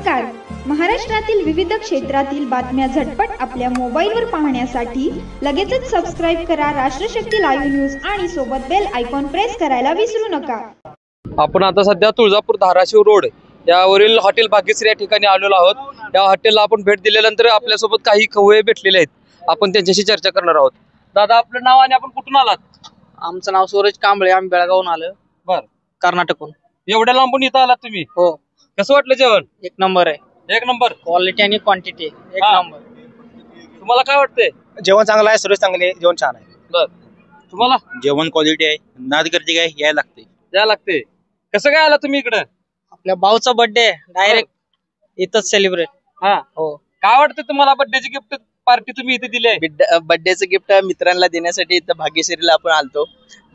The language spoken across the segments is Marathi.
नमस्कार. महाराष्ट्रातील विविध क्षेत्रातील बातम्या झटपट आपल्या मोबाईलवर पाहण्यासाठी लगेचच सबस्क्राईब करा राष्ट्रशक्ती लाईव्ह न्यूज आणि सोबत बेल आयकॉन प्रेस करायला विसरू नका. आपण आता सध्या तुळजापूर धाराशिव रोड यावरील हॉटेल भाग्यश्री या ठिकाणी आलेलो आहोत. या हॉटेलला आपण भेट दिल्यानंतर आपल्यासोबत काही खवय्ये भेटलेले आहेत. आपण त्यांच्याशी चर्चा करणार आहोत. दादा, आपलं नाव आणि आपण कुठून आलात? आमचं नाव सूरज कांबळे. आम्ही बेळगावून आलो. बर, कर्नाटकहून. एवढ्या लांबून इथं आलात तुम्ही? हो. कसं वाटलं जेवण? एक नंबर आहे. एक नंबर क्वालिटी आणि क्वांटिटी एक नंबर. तुम्हाला काय वाटतंय? जेवण चांगलं आहे, सर्विस चांगली आहे, जेवण छान आहे. बर, तुम्हाला? जेवण क्वालिटी आहे, नाद गर्दी काय यायला लागते. या लागते. कसं काय आला तुम्ही इकडं? आपल्या भाऊचा बर्थडे डायरेक्ट इथंच सेलिब्रेट. हा, हो. काय वाटतं तुम्हाला? बर्थडेची गिफ्ट पार्टी तुम्ही इथे दिली आहे? बर्थडेचं गिफ्ट मित्रांना देण्यासाठी इथं भाग्यश्रीला आपण आलतो.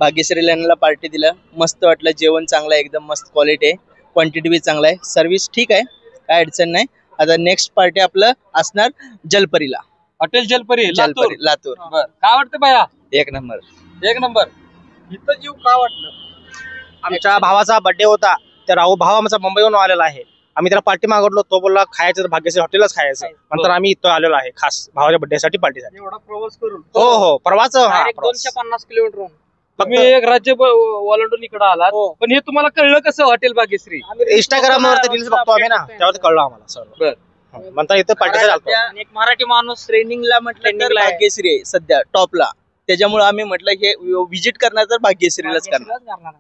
भाग्यश्रीला पार्टी दिलं. मस्त वाटलं. जेवण चांगलं आहे, एकदम मस्त क्वालिटी आहे, क्वांटिटी बी चांगला आहे, सर्व्हिस ठीक आहे, काय अडचण नाही. आता नेक्स्ट पार्टी आपलं असणार जलपरीला. हॉटेल जलपरी जलपरी लातूर. बर, काय वाटतं बाया? एक नंबर. एक नंबर. इथं जीव काय वाटलं? आमच्या भावाचा बर्थडे होता, तर भाव आमचा मुंबईहून आलेला आहे. आम्ही त्याला पार्टी मागवलो, तो बोलला खायचं तर भाग्यश्री हॉटेलच खायचं. नंतर आम्ही इथं आलेलो आहे खास भावाच्या बर्थडे साठी, पार्टीसाठी. एवढा प्रवास करून? हो हो, परवाच 250 किलोमीटर. तुम्ही एक राज्य ओलांडून इकडे आलात. पण हे तुम्हाला कळलं कसं हॉटेल भाग्यश्री? इंस्टाग्राम वरती रील्स बघतो आम्ही ना, त्यावर कळलं आम्हाला सर्व. बर, नंतर इथं पार्टीसाठी आलतो. एक मराठी माणूस ट्रेनिंगला म्हटलं तर भाग्यश्री आहे सध्या टॉपला. त्याच्यामुळे आम्ही म्हटलं हे विजिट करणार तर भाग्यश्रीलाच करणार.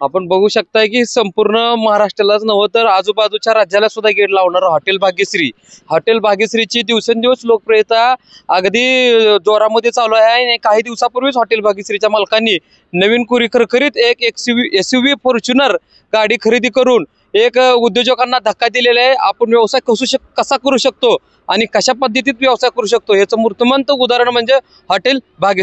आपण बघू शकताय की संपूर्ण महाराष्ट्रालाच नव्हतं तर आजूबाजूच्या राज्याला सुद्धा गेट लावणार हॉटेल भाग्यश्री. हॉटेल भाग्यश्रीची दिवसेंदिवस लोकप्रियता अगदी जोरामध्ये चालू आहे. आणि काही दिवसापूर्वीच हॉटेल भाग्यश्रीच्या मालकांनी नवीन खरखरीत एक SUV फॉर्च्युनर गाडी खरेदी करून एक उद्योजकांना धक्का दिलेला आहे. आपण व्यवसाय कसा करू शकतो आणि कशा पद्धतीत व्यवसाय करू शकतो याचं मूर्तिमंत उदाहरण म्हणजे हॉटेल भाग्यश्री.